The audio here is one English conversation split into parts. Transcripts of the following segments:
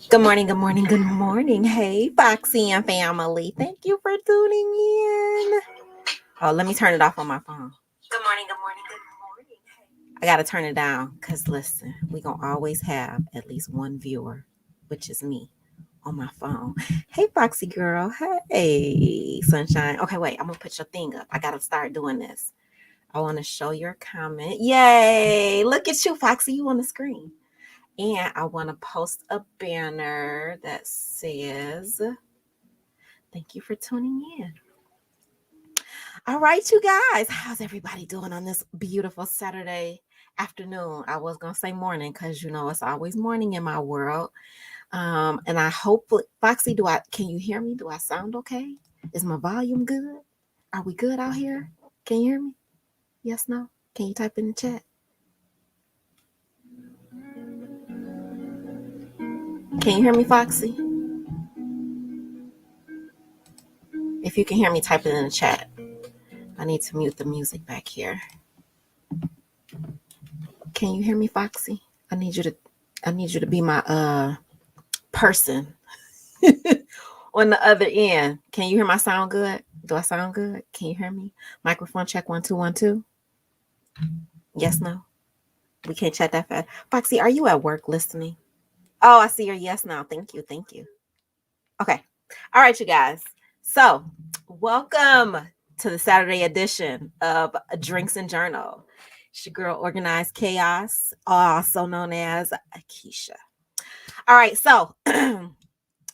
Good morning, good morning, good morning. Hey, Foxy and family. Thank you for tuning in. Oh, let me turn it off on my phone. Good morning, good morning, good morning. I got to turn it down because, listen, we're going to always have at least one viewer, which is me on my phone. Hey, Foxy girl. Hey, sunshine. Okay, wait. I'm going to put your thing up. I got to start doing this. I want to show your comment. Yay. Look at you, Foxy. You on the screen. And I want to post a banner that says, thank you for tuning in. All right, you guys. How's everybody doing on this beautiful Saturday afternoon? I was going to say morning because, it's always morning in my world. And I hope, Foxy, can you hear me? Do I sound okay? Is my volume good? Are we good out here? Can you hear me? Yes, no? Can you type in the chat? Can you hear me, Foxy? If you can hear me, type it in the chat. I need to mute the music back here. Can you hear me, Foxy? I need you to be my person on the other end. Can you hear my sound good? Do I sound good? Can you hear me? Microphone check 1 2 1 2. Yes, no. We can't chat that fast. Foxy, are you at work listening? Oh, I see your yes now. Thank you. Okay. All right, you guys. So, welcome to the Saturday edition of Drinks and Journal. It's your girl, Organized Chaos, also known as Akeisha. All right, so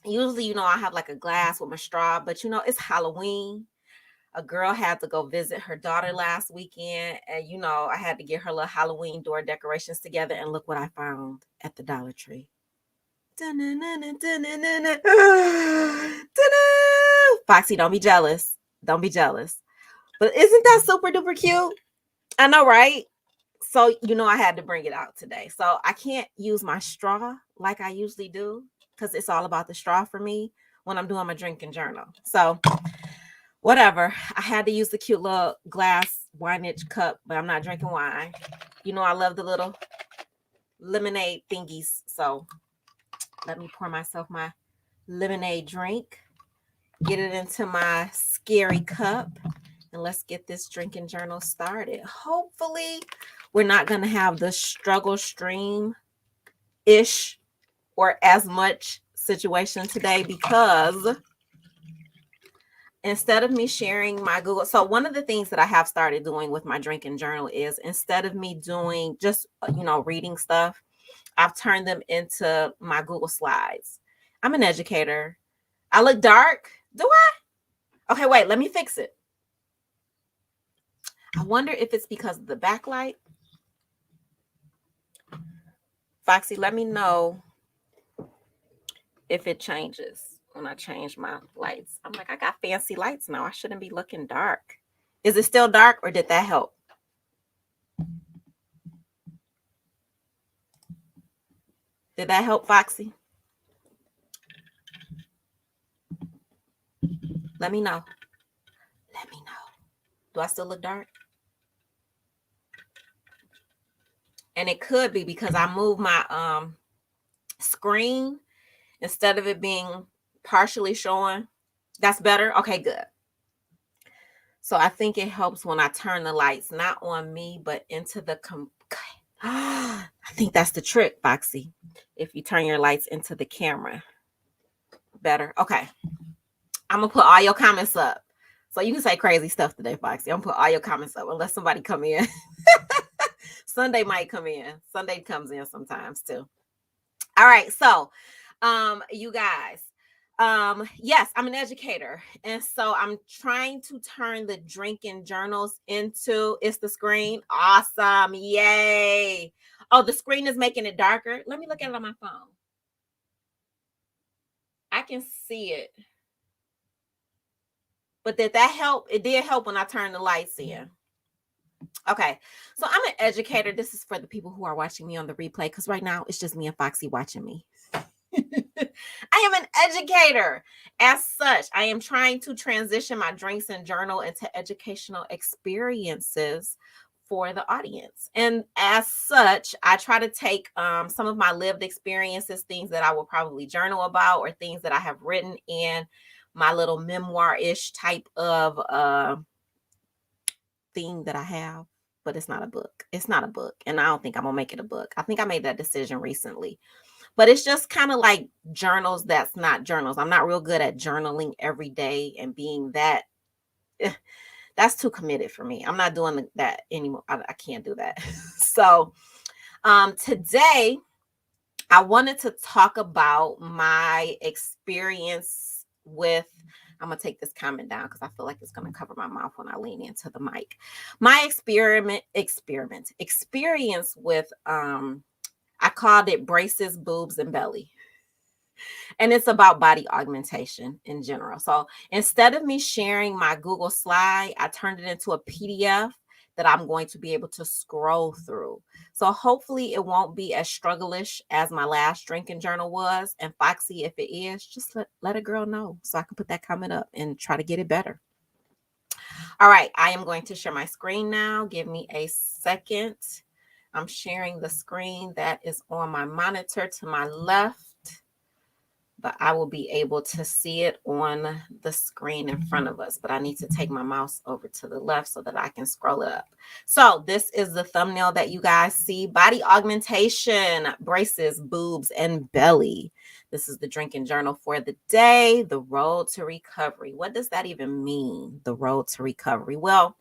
usually, I have like a glass with my straw, but it's Halloween. A girl had to go visit her daughter last weekend, and I had to get her little Halloween door decorations together, and look what I found at the Dollar Tree. Foxy, don't be jealous. Don't be jealous. But isn't that super duper cute? I know, right? So, I had to bring it out today. So I can't use my straw like I usually do because it's all about the straw for me when I'm doing my drinking journal. So whatever. I had to use the cute little glass wine-ish cup, but I'm not drinking wine. I love the little lemonade thingies. So let me pour myself my lemonade drink, get it into my scary cup, and let's get this drinking journal started. Hopefully, we're not going to have the struggle stream-ish or as much situation today because instead of me sharing my Google, so one of the things that I have started doing with my drinking journal is instead of me doing just, reading stuff, I've turned them into my Google Slides. I'm an educator. I look dark. Do I? Okay, wait, let me fix it. I wonder if it's because of the backlight. Foxy, let me know if it changes when I change my lights. I'm like, I got fancy lights now. I shouldn't be looking dark. Is it still dark or did that help? Did that help, Foxy? Let me know. Let me know. Do I still look dark? And it could be because I moved my screen instead of it being partially showing. That's better? Okay, good. So I think it helps when I turn the lights not on me, but into the I think that's the trick, Foxy. If you turn your lights into the camera. Better. Okay. I'm going to put all your comments up. So you can say crazy stuff today, Foxy. I'm going to put all your comments up unless somebody come in. Sunday might come in. Sunday comes in sometimes too. All right. So, you guys, yes, I'm an educator. And so I'm trying to turn the drinking journals into, it's the screen. Awesome. Yay. Oh, the screen is making it darker. Let me look at it on my phone. I can see it. But did that help? It did help when I turned the lights in. Okay, so I'm an educator. This is for the people who are watching me on the replay because right now it's just me and Foxy watching me. I am an educator. As such, I am trying to transition my drinks and journal into educational experiences for the audience. And as such, I try to take some of my lived experiences, things that I will probably journal about, or things that I have written in my little memoir-ish type of thing that I have. But it's not a book. It's not a book. And I don't think I'm going to make it a book. I think I made that decision recently. But it's just kind of like journals that's not journals. I'm not real good at journaling every day and being that. That's too committed for me. I'm not doing that anymore. I can't do that. So today, I wanted to talk about my experience with, I'm going to take this comment down because I feel like it's going to cover my mouth when I lean into the mic. My experience with, I called it braces, boobs, and belly. And it's about body augmentation in general. So instead of me sharing my Google slide, I turned it into a PDF that I'm going to be able to scroll through. So hopefully it won't be as struggle-ish as my last drinking journal was. And Foxy, if it is, just let a girl know so I can put that comment up and try to get it better. All right, I am going to share my screen now. Give me a second. I'm sharing the screen that is on my monitor to my left, but I will be able to see it on the screen in front of us. But I need to take my mouse over to the left so that I can scroll it up. So this is the thumbnail that you guys see. Body augmentation, braces, boobs, and belly. This is the drinking journal for the day, the road to recovery. What does that even mean, the road to recovery? Well,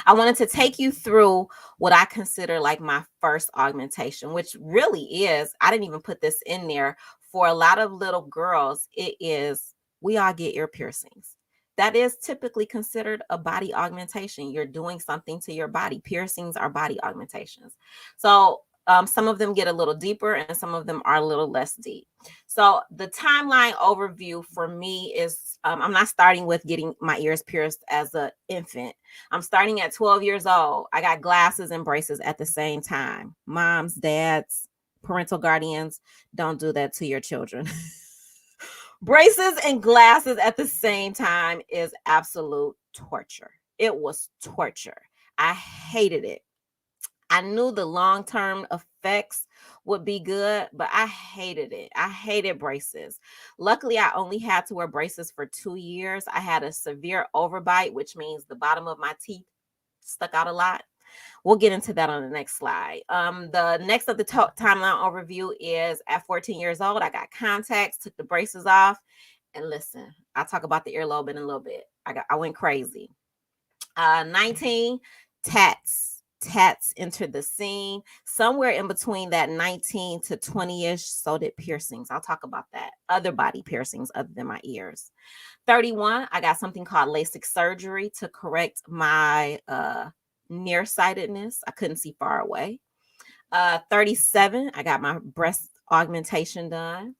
I wanted to take you through what I consider like my first augmentation, which really is, I didn't even put this in there. For a lot of little girls, it is, we all get ear piercings. That is typically considered a body augmentation. You're doing something to your body. Piercings are body augmentations. So some of them get a little deeper and some of them are a little less deep. So the timeline overview for me is, I'm not starting with getting my ears pierced as an infant. I'm starting at 12 years old. I got glasses and braces at the same time. Moms, dads, parental guardians, don't do that to your children. Braces and glasses at the same time is absolute torture. It was torture. I hated it. I knew the long-term effects would be good, but I hated it. I hated braces. Luckily, I only had to wear braces for 2 years. I had a severe overbite, which means the bottom of my teeth stuck out a lot. We'll get into that on the next slide. The next of the timeline overview is at 14 years old, I got contacts, took the braces off. And listen, I'll talk about the earlobe in a little bit. I went crazy. 19, tats. Tats entered the scene. Somewhere in between that 19 to 20-ish, so did piercings. I'll talk about that. Other body piercings other than my ears. 31, I got something called LASIK surgery to correct my nearsightedness. I couldn't see far away. 37, I got my breast augmentation done.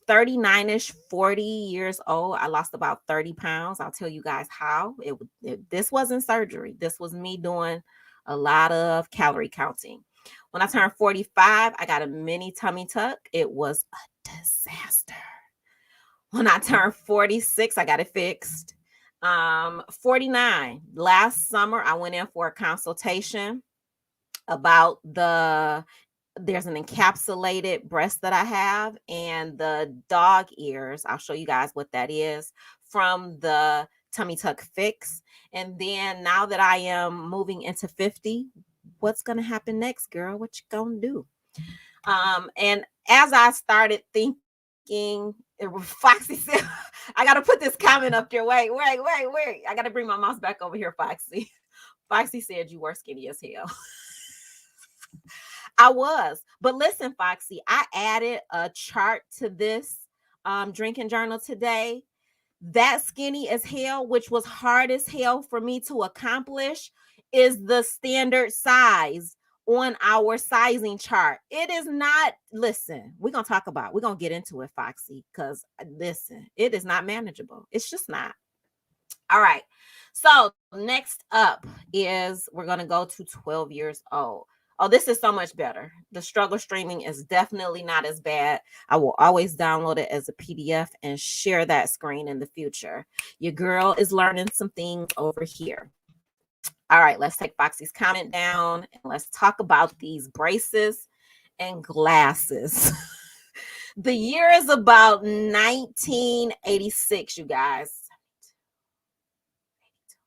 39-ish, 40 years old, I lost about 30 pounds. I'll tell you guys how. This wasn't surgery. This was me doing a lot of calorie counting. When I turned 45, I got a mini tummy tuck. It was a disaster. When I turned 46, I got it fixed. 49, last summer, I went in for a consultation about there's an encapsulated breast that I have and the dog ears. I'll show you guys what that is from the tummy tuck fix. And then now that I am moving into 50, what's going to happen next, girl? What you going to do? And as I started thinking, Foxy said, I got to put this comment up there. Wait. I got to bring my mouse back over here, Foxy. Foxy said you were skinny as hell. I was. But listen, Foxy, I added a chart to this drinking journal today. That skinny as hell, which was hard as hell for me to accomplish, is the standard size on our sizing chart. It is not, listen, we're going to get into it, Foxy, because listen, it is not manageable. It's just not. All right. So next up is we're going to go to 12 years old. Oh, this is so much better. The struggle streaming is definitely not as bad. I will always download it as a PDF and share that screen in the future. Your girl is learning some things over here. All right, let's take Foxy's comment down and let's talk about these braces and glasses. The year is about 1986, you guys.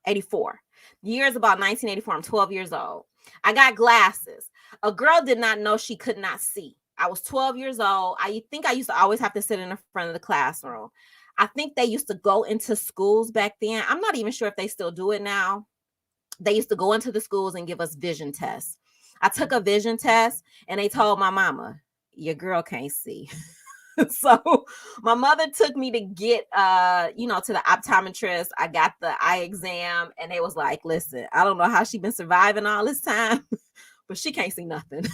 84. The year is about 1984. I'm 12 years old. I got glasses. A girl did not know she could not see. I was 12 years old. I think I used to always have to sit in the front of the classroom. I think they used to go into schools back then. I'm not even sure if they still do it now. They used to go into the schools and give us vision tests. I took a vision test and they told my mama, your girl can't see. So my mother took me to get, to the optometrist. I got the eye exam and they was like, listen, I don't know how she been surviving all this time, but she can't see nothing.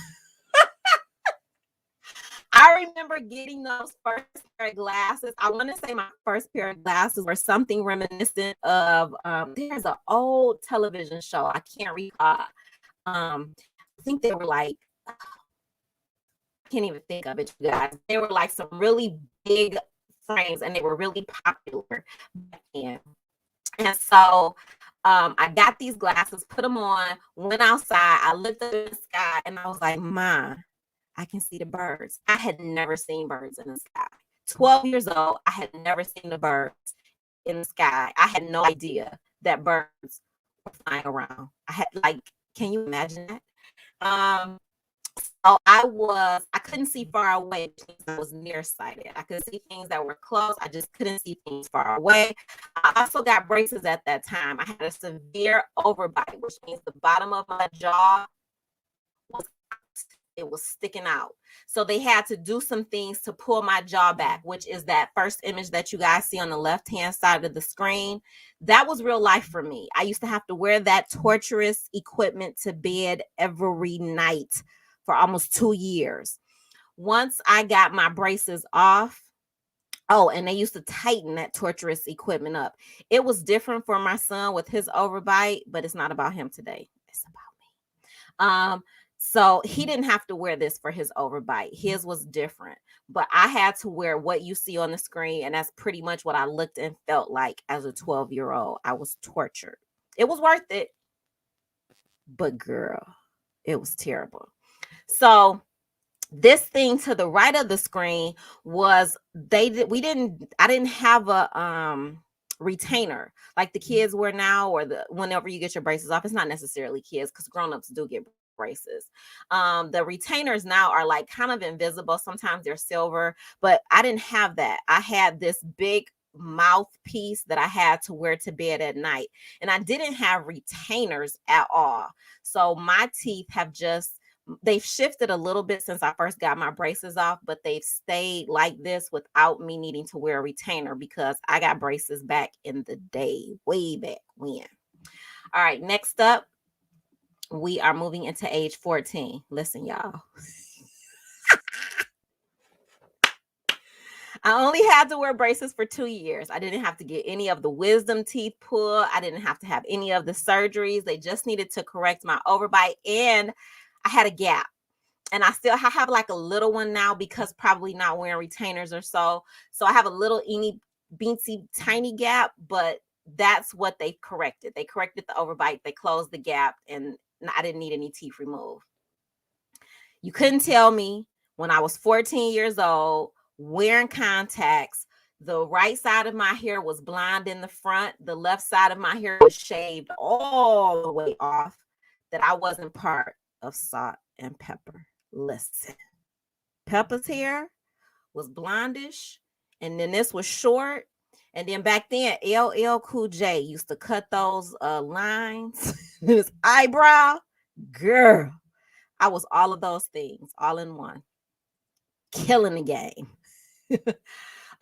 I remember getting those first pair of glasses. I want to say my first pair of glasses were something reminiscent of, there's an old television show. I can't recall. I think they were like, I can't even think of it, you guys. They were like some really big frames and they were really popular back then. And so I got these glasses, put them on, went outside. I looked up in the sky and I was like, Ma, I can see the birds. I had never seen birds in the sky. 12 years old, I had never seen the birds in the sky. I had no idea that birds were flying around. Can you imagine that? So I couldn't see far away, which means I was nearsighted. I could see things that were close. I just couldn't see things far away. I also got braces at that time. I had a severe overbite, which means the bottom of my jaw was sticking out. So they had to do some things to pull my jaw back, which is that first image that you guys see on the left-hand side of the screen. That was real life for me. I used to have to wear that torturous equipment to bed every night for almost 2 years. Once I got my braces off, and they used to tighten that torturous equipment up. It was different for my son with his overbite, but it's not about him today. It's about me. So he didn't have to wear this for his overbite. His was different, but I had to wear what you see on the screen. And that's pretty much what I looked and felt like as a 12-year-old. I was tortured. It was worth it, but girl, it was terrible. So this thing to the right of the screen was I didn't have a retainer like the kids wear now, or whenever you get your braces off. It's not necessarily kids, because grown-ups do get braces. The retainers now are like kind of invisible. Sometimes they're silver, but I didn't have that. I had this big mouthpiece that I had to wear to bed at night, and I didn't have retainers at all. So my teeth they've shifted a little bit since I first got my braces off, but they've stayed like this without me needing to wear a retainer, because I got braces back in the day, way back when. All right, next up, we are moving into age 14. Listen, y'all. I only had to wear braces for 2 years. I didn't have to get any of the wisdom teeth pulled. I didn't have to have any of the surgeries. They just needed to correct my overbite, and I had a gap. And I have like a little one now, because probably not wearing retainers or so. So I have a little beensy tiny gap, but that's what they corrected. They corrected the overbite. They closed the gap, and I didn't need any teeth removed. You couldn't tell me when I was 14 years old, wearing contacts, the right side of my hair was blonde in the front, the left side of my hair was shaved all the way off, that I wasn't part of Salt and Pepper. Listen, Pepper's hair was blondish, and then this was short. And then back then, LL Cool J used to cut those lines in his eyebrow. Girl, I was all of those things, all in one. Killing the game.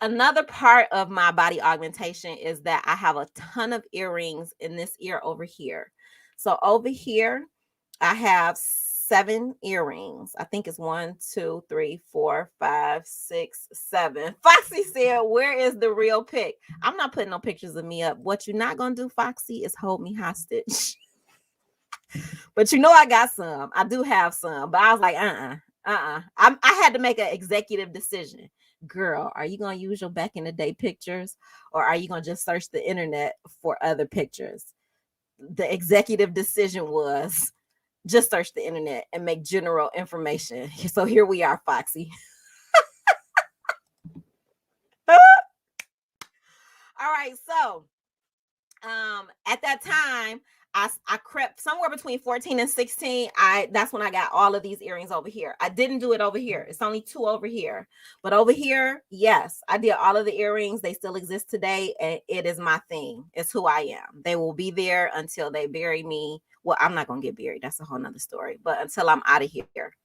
Another part of my body augmentation is that I have a ton of earrings in this ear over here. So over here, I have 7 earrings. I think it's 1, 2, 3, 4, 5, 6, 7. Foxy said, where is the real pic? I'm not putting no pictures of me up. What you're not going to do, Foxy, is hold me hostage. But I got some. I do have some. But I was like, I had to make an executive decision. Girl, are you going to use your back in the day pictures, or are you going to just search the internet for other pictures? the executive decision was just search the internet and make general information. So here we are, Foxy. All right, so at that time, I crept somewhere between 14 and 16. That's when I got all of these earrings over here. I didn't do it over here. It's only 2 over here. But over here, yes, I did all of the earrings. They still exist today, and it is my thing. It's who I am. They will be there until they bury me. Well, I'm not gonna get buried. That's a whole nother story. But until I'm out of here.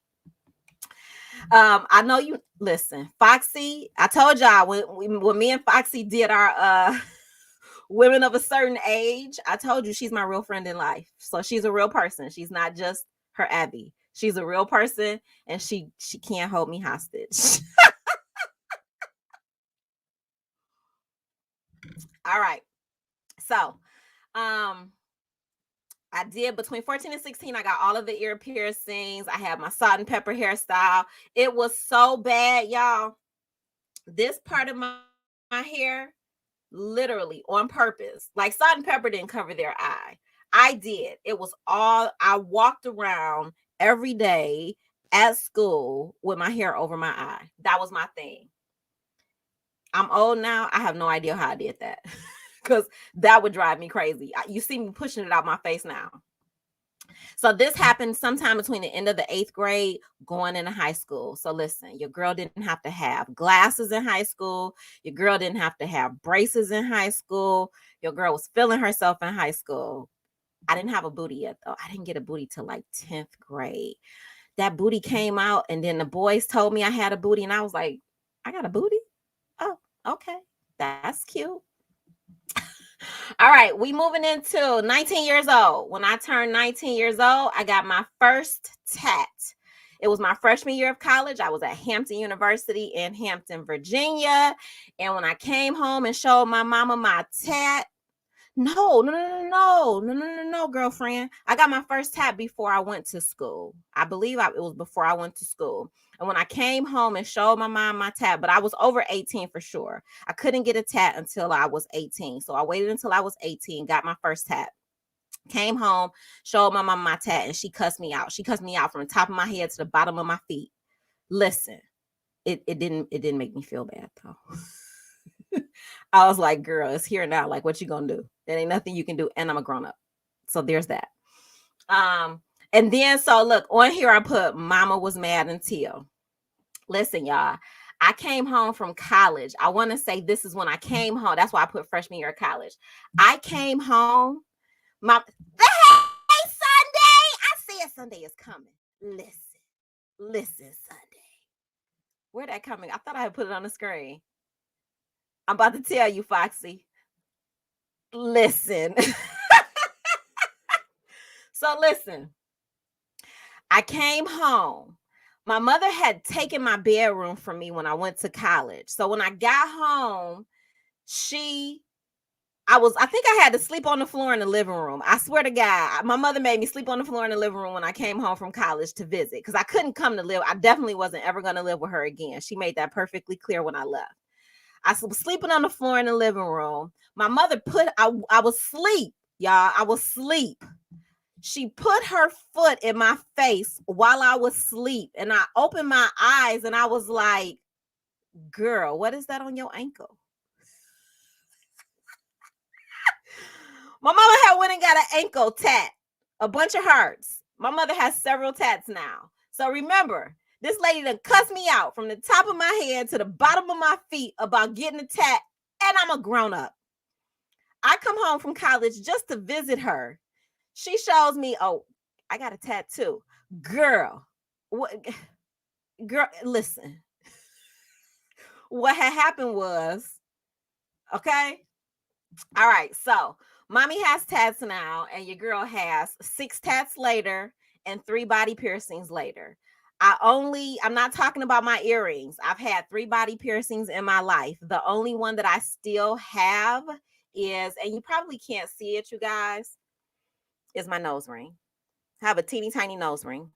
I know you listen, Foxy. I told y'all when me and Foxy did our women of a certain age, I told you she's my real friend in life. So she's a real person. She's not just her Abby. She's a real person, and she can't hold me hostage. All right. So, I did between 14 and 16. I got all of the ear piercings. I had my salt and pepper hairstyle. It was so bad, y'all. This part of my hair, literally on purpose, like salt and pepper didn't cover their eye. I did. It was all, I walked around every day at school with my hair over my eye. That was my thing. I'm old now. I have no idea how I did that because that would drive me crazy. You see me pushing it out my face now. So this happened sometime between the end of the 8th grade going into high school. So listen, your girl didn't have to have glasses in high school. Your girl didn't have to have braces in high school. Your girl was feeling herself in high school. I didn't have a booty yet, though. I didn't get a booty till like 10th grade. That booty came out, and then the boys told me I had a booty, and I was like, I got a booty? Oh, okay. That's cute. All right, we moving into 19 years old. When I turned 19 years old, I got my first tat. It was my freshman year of college. I was at Hampton University in Hampton, Virginia. And when I came home and showed my mama my tat, no, girlfriend. I got my first tat before I went to school. I believe it was before I went to school. And when I came home and showed my mom my tat, but I was over 18 for sure. I couldn't get a tat until I was 18. So I waited until I was 18, got my first tat. Came home, showed my mom my tat, and she cussed me out. She cussed me out from the top of my head to the bottom of my feet. Listen, it didn't make me feel bad though. I was like, girl, it's here now. Like, what you gonna do? There ain't nothing you can do, and I'm a grown up. So there's that. And then so look, on here I put mama was mad until. Listen, y'all. I came home from college. I want to say this is when I came home. That's why I put freshman year of college. I came home. Hey, Sunday. I said Sunday is coming. Listen, Sunday. Where that coming? I thought I had put it on the screen. I'm about to tell you, Foxy. Listen. So listen. I came home. My mother had taken my bedroom from me when I went to college. So when I got home, I think I had to sleep on the floor in the living room. I swear to God, my mother made me sleep on the floor in the living room when I came home from college to visit because I couldn't come to live. I definitely wasn't ever going to live with her again. She made that perfectly clear when I left. I was sleeping on the floor in the living room. My mother I was asleep, y'all. I was asleep. She put her foot in my face while I was asleep, and I opened my eyes, and I was like, girl, what is that on your ankle? My mama had went and got an ankle tat, a bunch of hearts. My mother has several tats now. So remember, this lady done cussed me out from the top of my head to the bottom of my feet about getting a tat, and I'm a grown up. I come home from college just to visit her. She shows me, oh, I got a tattoo. Girl, listen. What had happened was, okay? All right, so mommy has tats now, and your girl has 6 tats later and 3 body piercings later. I'm not talking about my earrings. I've had 3 body piercings in my life. The only one that I still have is, and you probably can't see it, you guys, is my nose ring. I have a teeny tiny nose ring.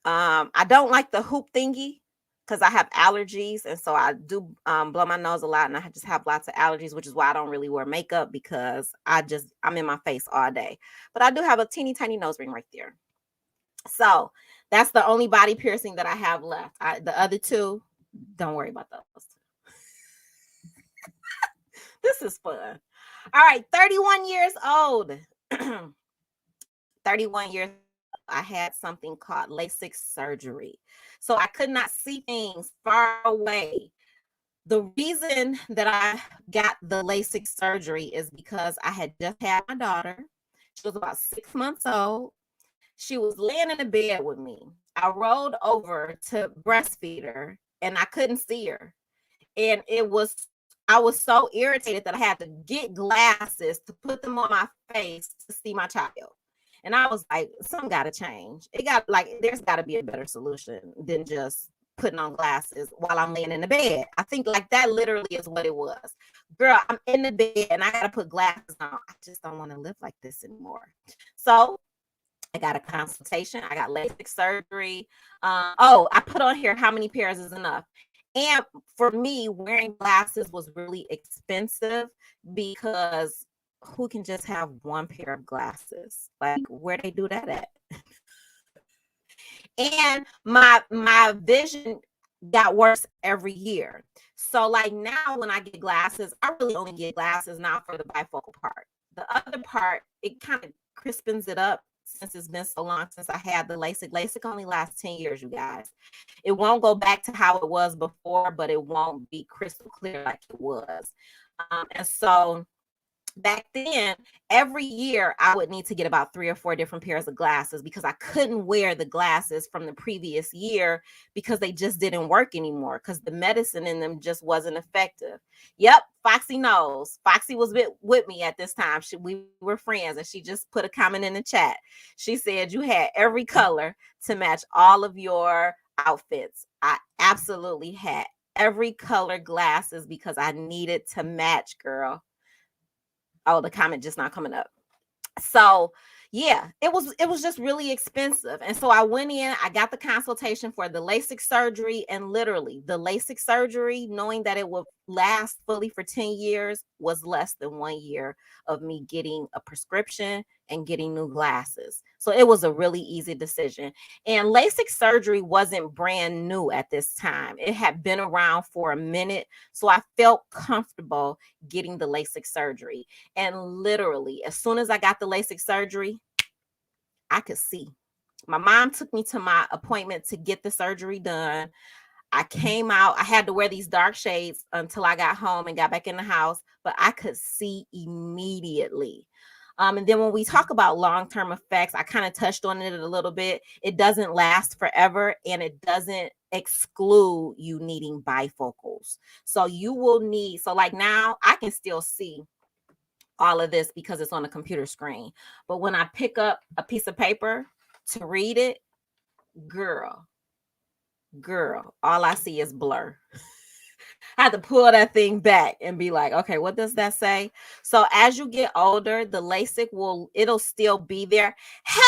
I don't like the hoop thingy because I have allergies, and so I do blow my nose a lot, and I just have lots of allergies, which is why I don't really wear makeup, because I'm in my face all day. But I do have a teeny tiny nose ring right there. So that's the only body piercing that I have left. The other two, don't worry about those. This is fun. All right, 31 years old. 31 years I had something called LASIK surgery. So I could not see things far away. The reason that I got the LASIK surgery is because I had just had my daughter. She was about 6 months old. She was laying in the bed with me. I rolled over to breastfeed her and I couldn't see her. And I was so irritated that I had to get glasses to put them on my face to see my child. And I was like, something got to change. There's got to be a better solution than just putting on glasses while I'm laying in the bed. I think like that literally is what it was. Girl, I'm in the bed and I got to put glasses on. I just don't want to live like this anymore. So I got a consultation. I got LASIK surgery. I put on here how many pairs is enough. And for me, wearing glasses was really expensive because who can just have one pair of glasses? Like, where they do that at? And my vision got worse every year. So like now when I get glasses, I really only get glasses now for the bifocal part. The other part, it kind of crispens it up since it's been so long since I had the LASIK. LASIK only lasts 10 years, you guys. It won't go back to how it was before, but it won't be crystal clear like it was. And so back then, every year I would need to get about 3 or 4 different pairs of glasses because I couldn't wear the glasses from the previous year because they just didn't work anymore because the medicine in them just wasn't effective. Yep, Foxy knows. Foxy was with me at this time. We were friends, and she just put a comment in the chat. She said you had every color to match all of your outfits. I absolutely had every color glasses because I needed to match, girl. Oh, the comment just not coming up. So yeah, it was just really expensive. And so I went in, I got the consultation for the LASIK surgery, and literally the LASIK surgery, knowing that it would last fully for 10 years, was less than 1 year of me getting a prescription and getting new glasses. So it was a really easy decision. And LASIK surgery wasn't brand new at this time. It had been around for a minute. So I felt comfortable getting the LASIK surgery. And literally, as soon as I got the LASIK surgery, I could see. My mom took me to my appointment to get the surgery done. I came out. I had to wear these dark shades until I got home and got back in the house, but I could see immediately. And then when we talk about long-term effects, I kind of touched on it a little bit. It doesn't last forever, and it doesn't exclude you needing bifocals. So you will need, so like now I can still see all of this because it's on a computer screen. But when I pick up a piece of paper to read it, girl, all I see is blur. I had to pull that thing back and be like, okay, what does that say? So as you get older, the LASIK it'll still be there. Hey,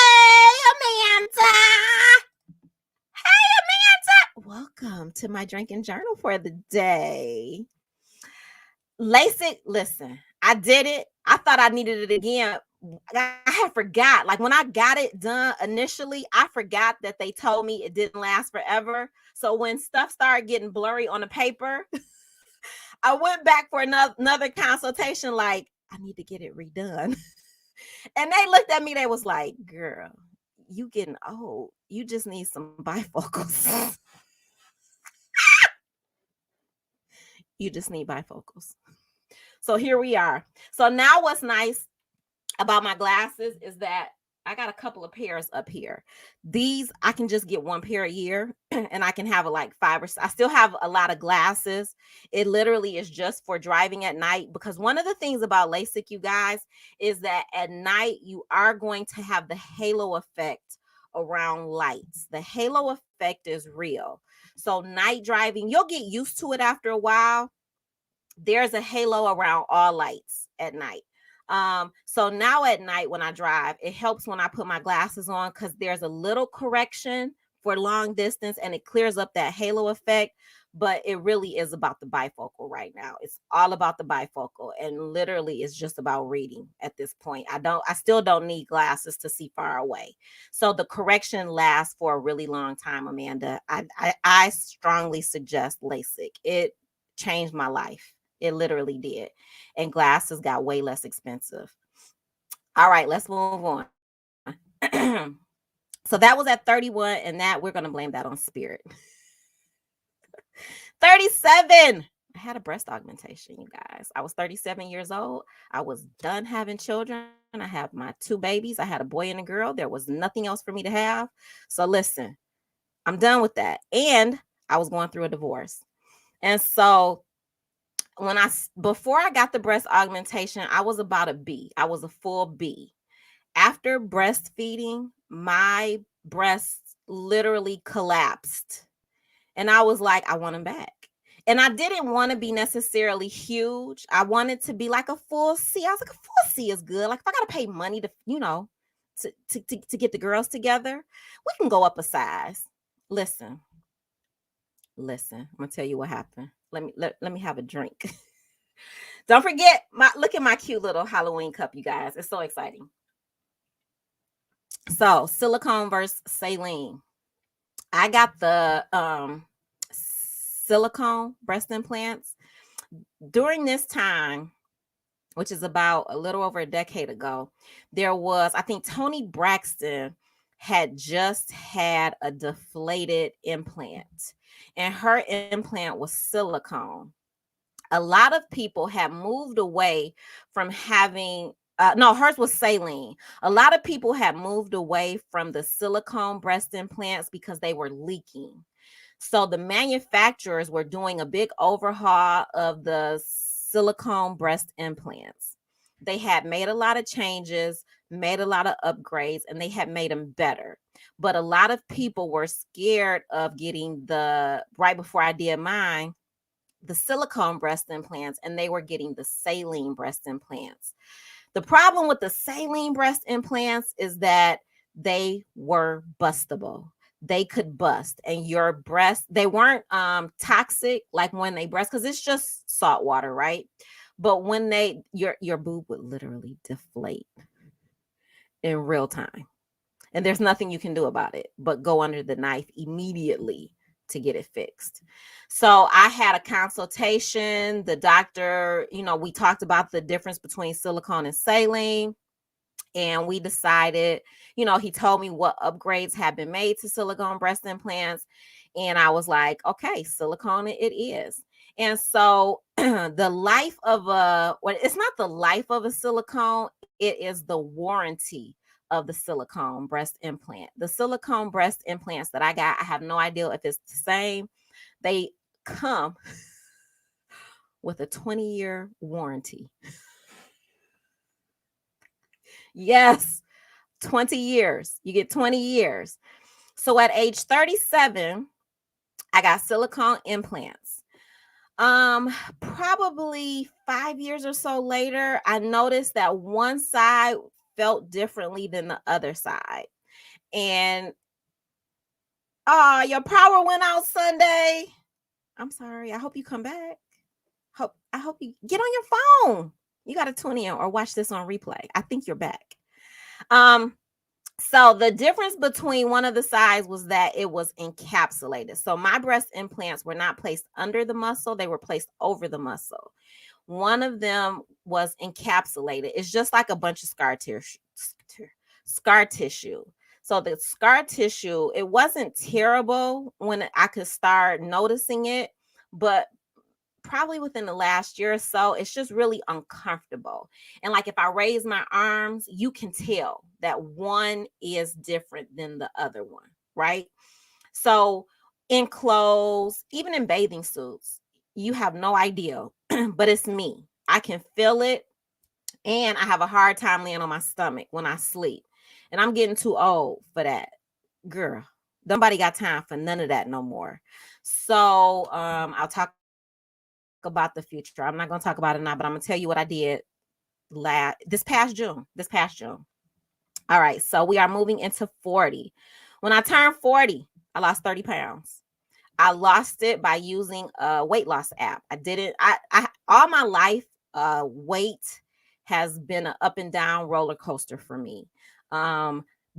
Amanda. Welcome to my drinking journal for the day. LASIK, listen, I did it. I thought I needed it again. I had forgot. Like when I got it done initially, I forgot that they told me it didn't last forever. So when stuff started getting blurry on the paper, I went back for another consultation. Like, I need to get it redone. And they looked at me. They was like, girl, you getting old. You just need some bifocals. You just need bifocals. So here we are. So now what's nice about my glasses is that I got a couple of pairs up here. These, I can just get one pair a year and I can have like 5 or 6. I still have a lot of glasses. It literally is just for driving at night, because one of the things about LASIK, you guys, is that at night you are going to have the halo effect around lights. The halo effect is real. So night driving, you'll get used to it after a while. There's a halo around all lights at night. So now at night when I drive, it helps when I put my glasses on because there's a little correction for long distance, and it clears up that halo effect. But it really is about the bifocal right now. It's all about the bifocal, and literally it's just about reading at this point. I still don't need glasses to see far away. So the correction lasts for a really long time, Amanda. I strongly suggest LASIK. It changed my life. It literally did. And glasses got way less expensive. All right, let's move on. So that was at 31, and that we're going to blame that on spirit. 37. I had a breast augmentation, you guys. I was 37 years old. I was done having children. I have my 2 babies. I had a boy and a girl. There was nothing else for me to have. So listen, I'm done with that. And I was going through a divorce. And so before I got the breast augmentation, I was about a B. I was a full B. After breastfeeding, my breasts literally collapsed. And I was like, I want them back. And I didn't want to be necessarily huge. I wanted to be like a full C. I was like, a full C is good. Like if I got to pay money to, to get the girls together, we can go up a size. Listen, I'm going to tell you what happened. Let me have a drink. Don't forget, look at my cute little Halloween cup, you guys. It's so exciting. So Silicone versus Saline. I got the silicone breast implants. During this time, which is about a little over a decade ago, there was, I think Toni Braxton had just had a deflated implant, and her implant was silicone. A lot of people had moved away from having hers was saline. A lot of people had moved away from the silicone breast implants because they were leaking. So the manufacturers were doing a big overhaul of the silicone breast implants. They had made a lot of changes, made a lot of upgrades, and they had made them better. But a lot of people were scared of getting right before I did mine, the silicone breast implants, and they were getting the saline breast implants. The problem with the saline breast implants is that they were bustable. They could bust, and your breast, they weren't toxic like when they breast, because it's just salt water, right? But when your boob would literally deflate in real time, and there's nothing you can do about it but go under the knife immediately to get it fixed. So I had a consultation. The doctor, we talked about the difference between silicone and saline. And we decided, he told me what upgrades have been made to silicone breast implants. And I was like, okay, silicone it is. And so the life of it's not the life of a silicone, it is the warranty of the silicone breast implant. The silicone breast implants that I got, I have no idea if it's the same. They come with a 20-year warranty. Yes, 20 years. You get 20 years. So at age 37, I got silicone implants. Probably 5 years or so later, I noticed that one side felt differently than the other side. And your power went out Sunday. I'm sorry. I hope you come back. I hope you get on your phone. You got to tune in or watch this on replay. I think you're back. So the difference between one of the sides was that it was encapsulated. So my breast implants were not placed under the muscle. They were placed over the muscle. One of them was encapsulated. It's just like a bunch of scar tissue. So the scar tissue, it wasn't terrible when I could start noticing it, but probably within the last year or so, it's just really uncomfortable. And like if I raise my arms, you can tell that one is different than the other one, right? So in clothes, even in bathing suits, you have no idea, but it's me. I can feel it, and I have a hard time laying on my stomach when I sleep. And I'm getting too old for that. Girl, nobody got time for none of that no more. So I'll talk about the future. I'm not going to talk about it now, but I'm going to tell you what I did this past June. All right, so we are moving into 40. When I turned 40, I lost 30 pounds. I lost it by using a weight loss app. I all my life, weight has been an up and down roller coaster for me.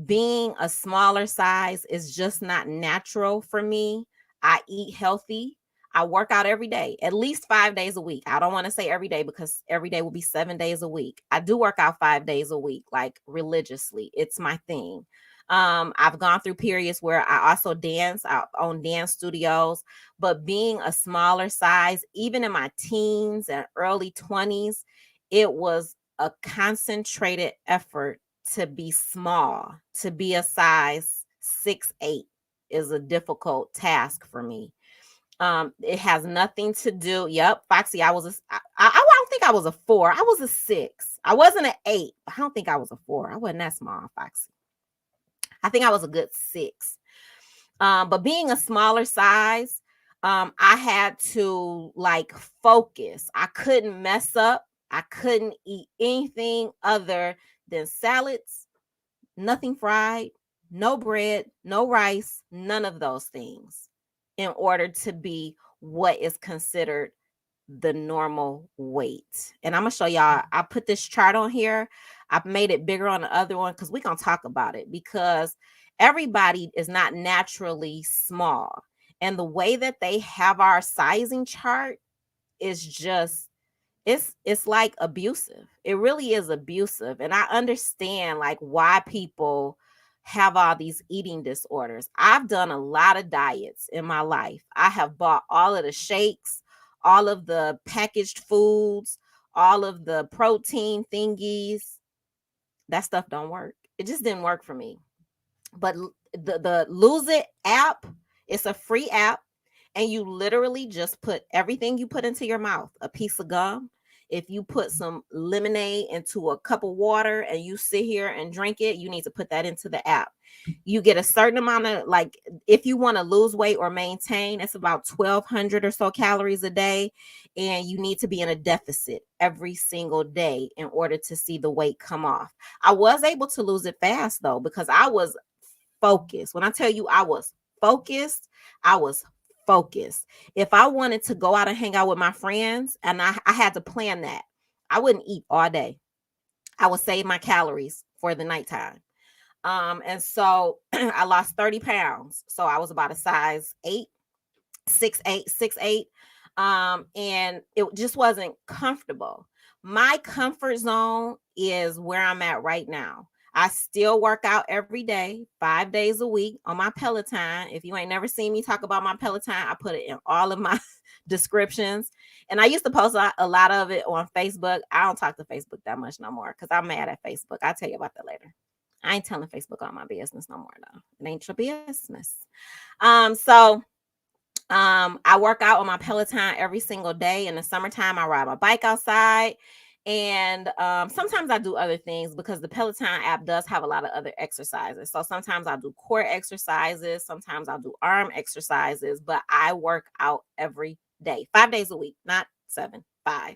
Being a smaller size is just not natural for me. I eat healthy. I work out every day, at least 5 days a week. I don't want to say every day because every day will be 7 days a week. I do work out 5 days a week, like religiously. It's my thing. I've gone through periods where I also dance. I own dance studios, but being a smaller size, even in my teens and early 20s, it was a concentrated effort to be small. To be a size 6'8" is a difficult task for me. It has nothing to do. Yep, Foxy, I don't think I was a 4. I was a 6. I wasn't an 8. I don't think I was a 4. I wasn't that small, Foxy. I think I was a good 6. But being a smaller size, I had to like focus. I couldn't mess up. I couldn't eat anything other than salads, nothing fried, no bread, no rice, none of those things in order to be what is considered the normal weight. And I'm going to show y'all, I put this chart on here. I've made it bigger on the other one because we're going to talk about it, because everybody is not naturally small. And the way that they have our sizing chart is just, it's like abusive. It really is abusive. And I understand like why people have all these eating disorders. I've done a lot of diets in my life. I have bought all of the shakes, all of the packaged foods, all of the protein thingies. That stuff don't work. It just didn't work for me. But the Lose It app, it's a free app, and you literally just put everything you put into your mouth, a piece of gum. If you put some lemonade into a cup of water and you sit here and drink it, you need to put that into the app. You get a certain amount of, like, if you want to lose weight or maintain, it's about 1,200 or so calories a day. And you need to be in a deficit every single day in order to see the weight come off. I was able to lose it fast though, because I was focused. When I tell you I was focused, I was focused. If I wanted to go out and hang out with my friends, and I had to plan that, I wouldn't eat all day. I would save my calories for the nighttime. And so I lost 30 pounds. So I was about a size 8, 6'8", 6'8". And it just wasn't comfortable. My comfort zone is where I'm at right now. I still work out every day, 5 days a week on my Peloton. If you ain't never seen me talk about my Peloton, I put it in all of my descriptions. And I used to post a lot of it on Facebook. I don't talk to Facebook that much no more because I'm mad at Facebook. I'll tell you about that later. I ain't telling Facebook all my business no more though. It ain't your business. I work out on my Peloton every single day. In the summertime, I ride my bike outside. And sometimes I do other things because the Peloton app does have a lot of other exercises. So sometimes I do core exercises. Sometimes I'll do arm exercises. But I work out every day, 5 days a week, not 7, 5.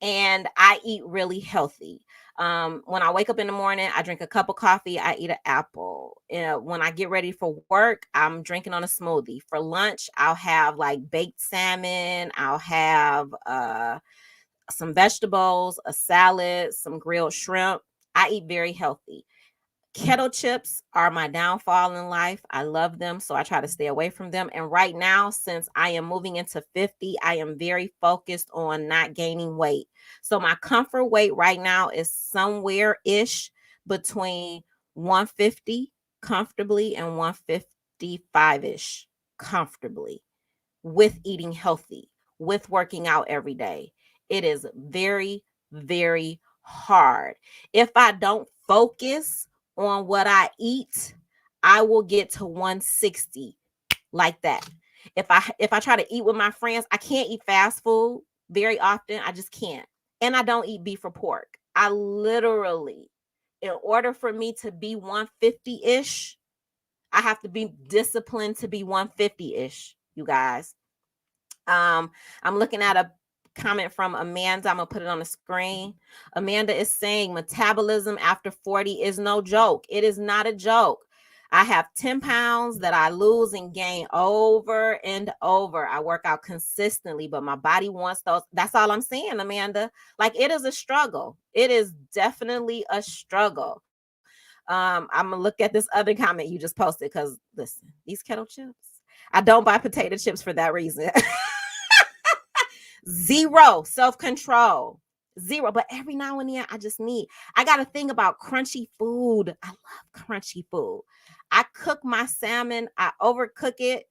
And I eat really healthy. When I wake up in the morning, I drink a cup of coffee. I eat an apple. When I get ready for work, I'm drinking on a smoothie. For lunch, I'll have like baked salmon. I'll have some vegetables, a salad, some grilled shrimp. I eat very healthy. Kettle chips are my downfall in life. I love them, so I try to stay away from them. And right now, since I am moving into 50, I am very focused on not gaining weight. So my comfort weight right now is somewhere-ish between 150 comfortably and 155-ish comfortably, with eating healthy, with working out every day. It is very, very hard. If I don't focus on what I eat, I will get to 160 like that. If I try to eat with my friends, I can't eat fast food very often. I just can't. And I don't eat beef or pork. I literally, in order for me to be 150-ish, I have to be disciplined to be 150-ish, you guys. I'm looking at a comment from Amanda. I'm gonna put it on the screen. Amanda is saying metabolism after 40 is no joke. It is not a joke. I have 10 pounds that I lose and gain over and over. I work out consistently, but my body wants those. That's all I'm saying, Amanda. Like, it is a struggle. It is definitely a struggle. I'm gonna look at this other comment you just posted, because listen, these kettle chips, I don't buy potato chips for that reason. Zero self-control. Zero. But every now and then I got to think about crunchy food. I love crunchy food. I cook my salmon, I overcook it,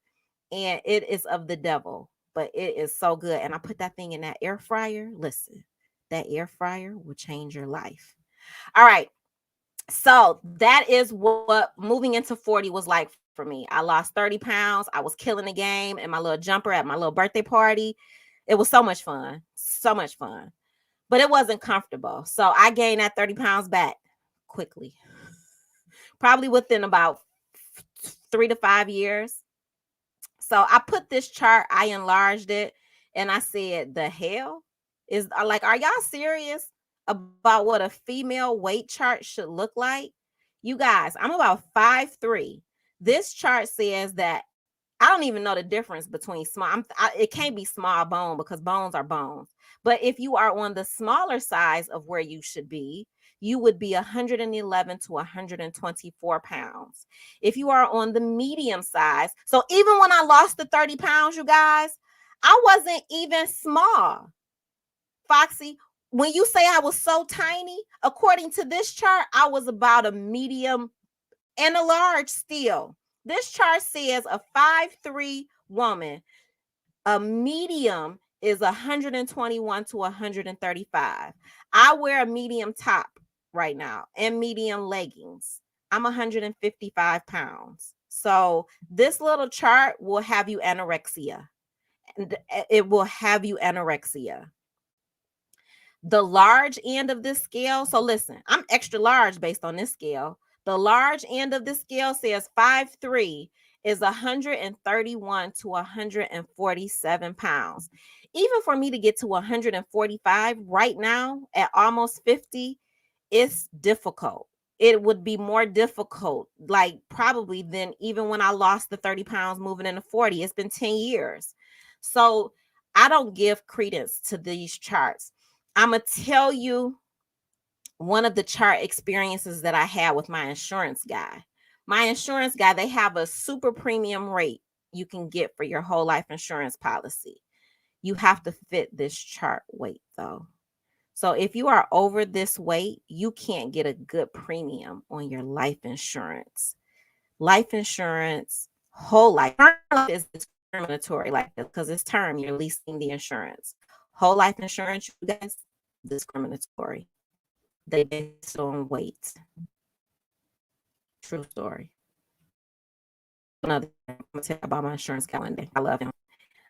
and it is of the devil, but it is so good. And I put that thing in that air fryer. Listen, that air fryer will change your life. All right. So that is what moving into 40 was like for me. I lost 30 pounds. I was killing the game in my little jumper at my little birthday party. It was so much fun. So much fun. But it wasn't comfortable. So I gained that 30 pounds back quickly. Probably within about 3 to 5 years. So I put this chart, I enlarged it, and I said, the hell? Is like, are y'all serious about what a female weight chart should look like? You guys, I'm about 5'3". This chart says that I don't even know the difference between small. It can't be small bone, because bones are bones. But if you are on the smaller size of where you should be, you would be 111 to 124 pounds. If you are on the medium size, so even when I lost the 30 pounds, you guys, I wasn't even small. Foxy, when you say I was so tiny, according to this chart, I was about a medium and a large still. This chart says a 5'3" woman, a medium is 121 to 135. I wear a medium top right now and medium leggings. I'm 155 pounds. So this little chart will have you anorexia. It will have you anorexia. The large end of this scale, so listen, I'm extra large based on this scale. The large end of this scale says 5'3" is 131 to 147 pounds. Even for me to get to 145 right now at almost 50, it's difficult. It would be more difficult, like probably than even when I lost the 30 pounds moving into 40. It's been 10 years. So I don't give credence to these charts. I'm going to tell you one of the chart experiences that I had with my insurance guy. My insurance guy, they have a super premium rate you can get for your whole life insurance policy. You have to fit this chart weight though. So if you are over this weight, you can't get a good premium on your life insurance. Life insurance, whole life is discriminatory like this because it's term, you're leasing the insurance. Whole life insurance, you guys, discriminatory. They based on weight. True story. Another thing, I'm gonna tell you about my insurance guy one day. I love him.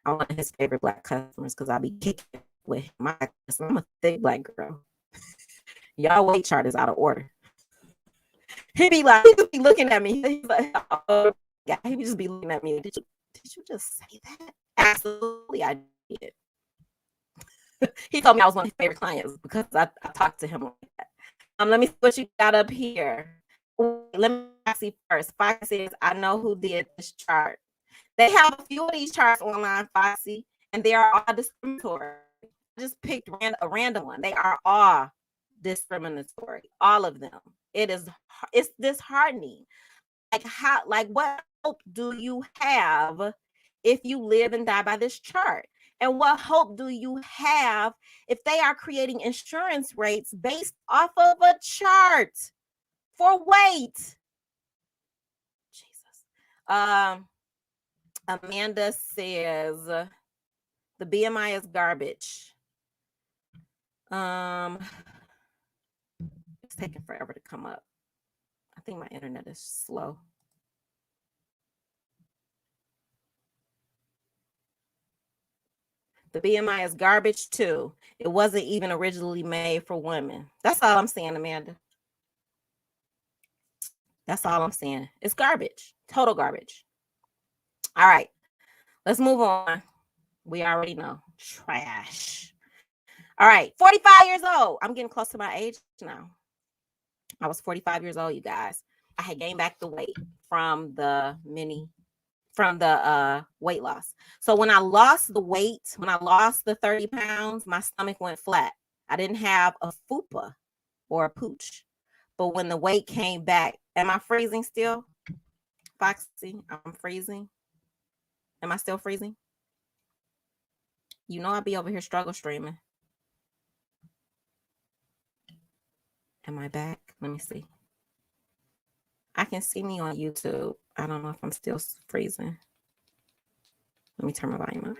I'm one of his favorite Black customers because I be kicking with my customer. I'm a thick Black girl. Y'all weight chart is out of order. He just be looking at me. He's like, oh, yeah. He would just be looking at me. Did you just say that? Absolutely, I did. He told me I was one of his favorite clients because I talked to him like that. Let me see what you got up here. Let me see first. Foxy says, I know who did this chart. They have a few of these charts online, Foxy, and they are all discriminatory. I just picked a random one. They are all discriminatory, all of them. It's disheartening. What hope do you have if you live and die by this chart? And what hope do you have if they are creating insurance rates based off of a chart for weight? Jesus. Amanda says the BMI is garbage. It's taking forever to come up. I think my internet is slow. The BMI is garbage too. It wasn't even originally made for women. That's all I'm saying, Amanda. That's all I'm saying. It's garbage. Total garbage. All right. Let's move on. We already know. Trash. All right. 45 years old. I'm getting close to my age now. I was 45 years old, you guys. I had gained back the weight. from the weight loss. So when I lost the weight, when I lost the 30 pounds, my stomach went flat. I didn't have a fupa or a pooch. But when the weight came back, am I freezing still? Foxy, I'm freezing. Am I still freezing? You know I'll be over here struggle streaming. Am I back? Let me see. I can see me on YouTube. I don't know if I'm still freezing. Let me turn my volume up.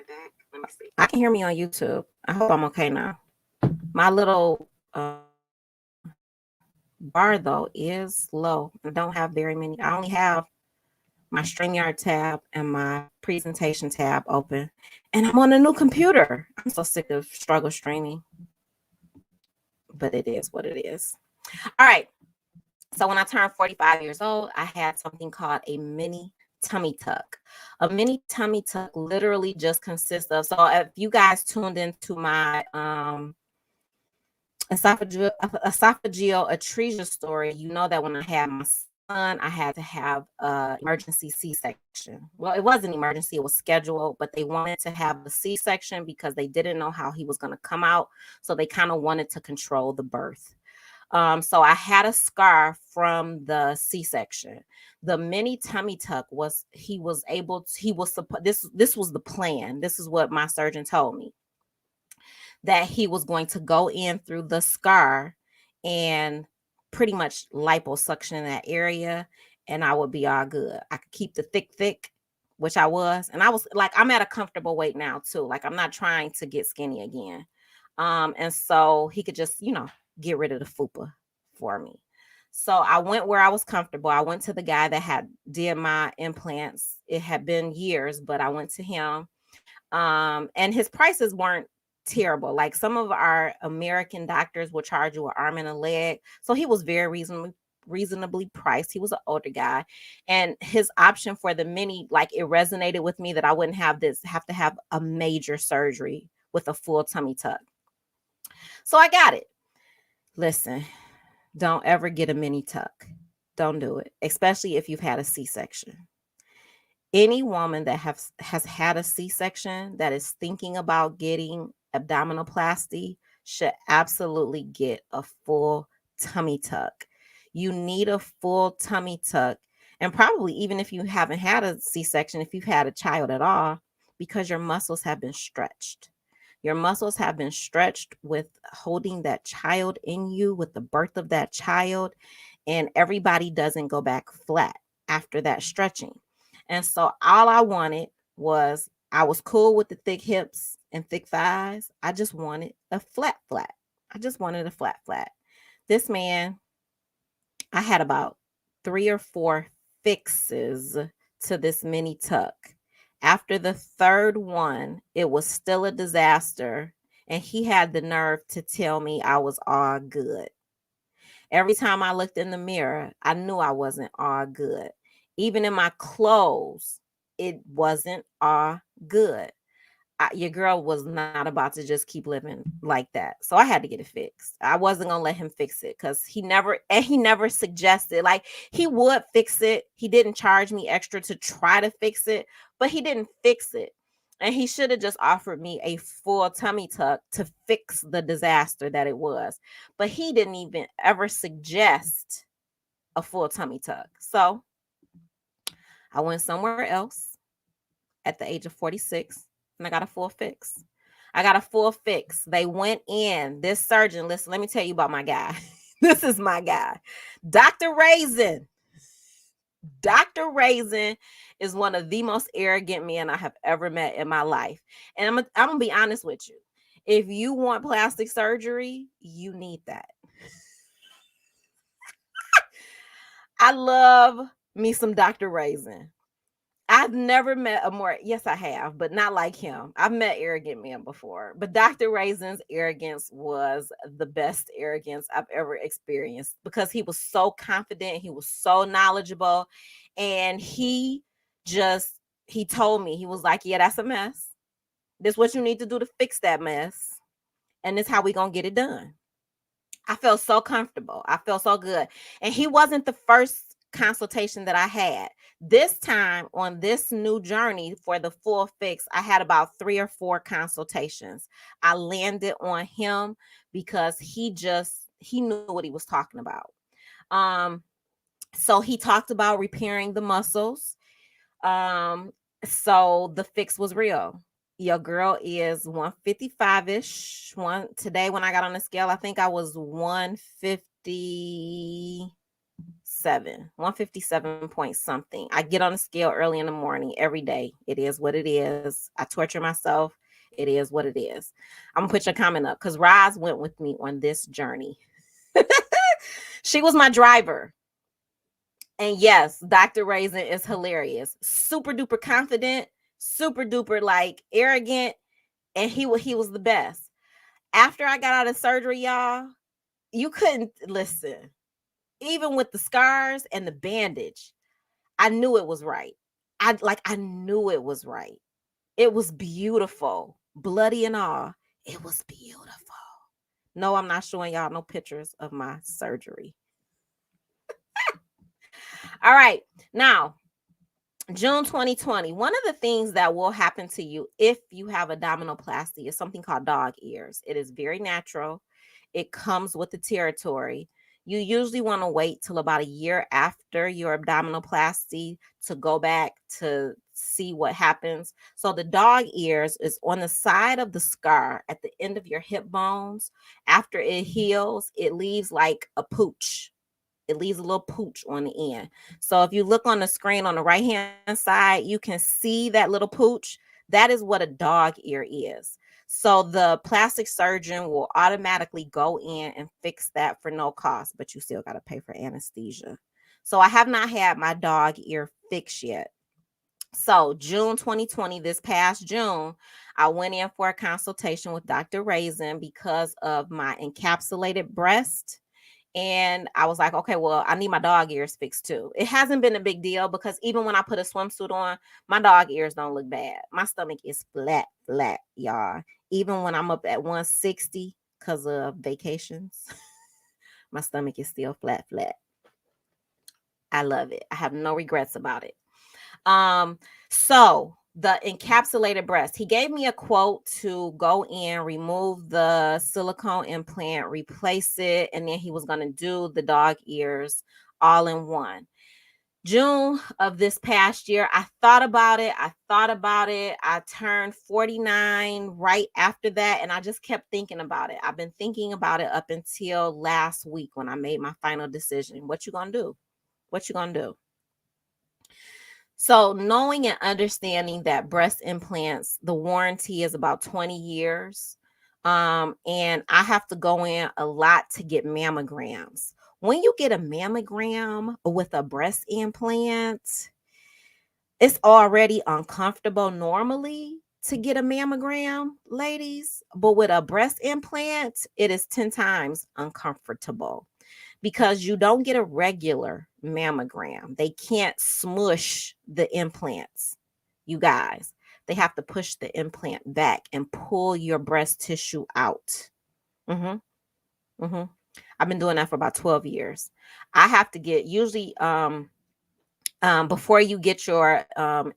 Let me see. I can hear me on YouTube. I hope I'm okay now. My little bar, though, is low. I don't have very many. I only have my Streamyard tab and my presentation tab open. And I'm on a new computer. I'm so sick of struggle streaming. But it is what it is. All right. So when I turned 45 years old, I had something called a mini tummy tuck. A mini tummy tuck literally just consists of, so if you guys tuned into my esophageal atresia story, you know that when I had my son, I had to have an emergency C-section. Well, it wasn't emergency, it was scheduled, but they wanted to have the C-section because they didn't know how he was going to come out. So they kind of wanted to control the birth. So I had a scar from the C-section. The mini tummy tuck was, this was the plan. This is what my surgeon told me, that he was going to go in through the scar and pretty much liposuction in that area, and I would be all good. I could keep the thick, which I was. And I was like, I'm at a comfortable weight now too. Like, I'm not trying to get skinny again. And so he could just, get rid of the fupa for me. So I went where I was comfortable. I went to the guy that did my implants. It had been years, but I went to him. And his prices weren't terrible. Like some of our American doctors will charge you an arm and a leg. So he was very reasonably priced. He was an older guy. And his option for the mini, like, it resonated with me that I wouldn't have to have a major surgery with a full tummy tuck. So I got it. Listen, don't ever get a mini tuck. Don't do it, especially if you've had a C-section. Any woman that has had a C-section that is thinking about getting abdominoplasty should absolutely get a full tummy tuck. You need a full tummy tuck, and probably even if you haven't had a C-section, if you've had a child at all, because your muscles have been stretched. Your muscles have been stretched with holding that child in you, with the birth of that child, and everybody doesn't go back flat after that stretching. And so all I wanted was, I was cool with the thick hips and thick thighs. I just wanted a flat. I just wanted a flat. This man, I had about 3 or 4 fixes to this mini tuck. After the third one, it was still a disaster. And he had the nerve to tell me I was all good. Every time I looked in the mirror, I knew I wasn't all good. Even in my clothes, it wasn't all good. Your girl was not about to just keep living like that. So I had to get it fixed. I wasn't going to let him fix it because he never suggested, like, he would fix it. He didn't charge me extra to try to fix it, but he didn't fix it. And he should have just offered me a full tummy tuck to fix the disaster that it was. But he didn't even ever suggest a full tummy tuck. So I went somewhere else at the age of 46. And I got a full fix. They went in. This surgeon, listen, let me tell you about my guy. This is my guy. Dr. Raisin. Dr. Raisin is one of the most arrogant men I have ever met in my life. And I'm going to be honest with you. If you want plastic surgery, you need that. I love me some Dr. Raisin. I've never met yes, I have, but not like him. I've met arrogant men before, but Dr. Raisin's arrogance was the best arrogance I've ever experienced because he was so confident. He was so knowledgeable. And he told me, he was like, yeah, that's a mess. This is what you need to do to fix that mess. And this is how we going to get it done. I felt so comfortable. I felt so good. And he wasn't the first consultation that I had. This time on this new journey for the full fix, I had about 3 or 4 consultations. I landed on him because he knew what he was talking about. So he talked about repairing the muscles. So the fix was real. Your girl is 155-ish. Today when I got on the scale, I think I was 157 point something. I get on the scale early in the morning every day. It is what it is. I torture myself. It is what it is. I'm gonna put your comment up because Roz went with me on this journey. She was my driver. And yes, Dr. Raisin is hilarious. Super duper confident, super duper like arrogant, and he was the best. After I got out of surgery, y'all, you couldn't listen. Even with the scars and the bandage, I knew it was right. I knew it was right. It was beautiful, bloody and all. It was beautiful. No, I'm not showing y'all no pictures of my surgery. All right, now June 2020, one of the things that will happen to you if you have abdominoplasty is something called dog ears. It is very natural. It comes with the territory. You usually want to wait till about a year after your abdominoplasty to go back to see what happens. So the dog ears is on the side of the scar at the end of your hip bones. After it heals, it leaves like a pooch. It leaves a little pooch on the end. So if you look on the screen on the right hand side, you can see that little pooch. That is what a dog ear is. So the plastic surgeon will automatically go in and fix that for no cost, but you still got to pay for anesthesia. So I have not had my dog ear fixed yet. So June 2020, this past June, I went in for a consultation with Dr. Raisin because of my encapsulated breast. And I was like, okay, well, I need my dog ears fixed too. It hasn't been a big deal because even when I put a swimsuit on, my dog ears don't look bad. My stomach is flat, y'all. Even when I'm up at 160 because of vacations, my stomach is still flat. I love it. I have no regrets about it. So the encapsulated breast, he gave me a quote to go in, remove the silicone implant, replace it, and then he was going to do the dog ears all in one. June of this past year, I thought about it. I turned 49 right after that, and I just kept thinking about it. I've been thinking about it up until last week when I made my final decision. What you gonna do? So knowing and understanding that breast implants, the warranty is about 20 years. And I have to go in a lot to get mammograms. When you get a mammogram with a breast implant, it's already uncomfortable normally to get a mammogram, ladies. But with a breast implant, it is 10 times uncomfortable because you don't get a regular mammogram. They can't smush the implants, you guys. They have to push the implant back and pull your breast tissue out. I've been doing that for about 12 years. I have to get usually before you get your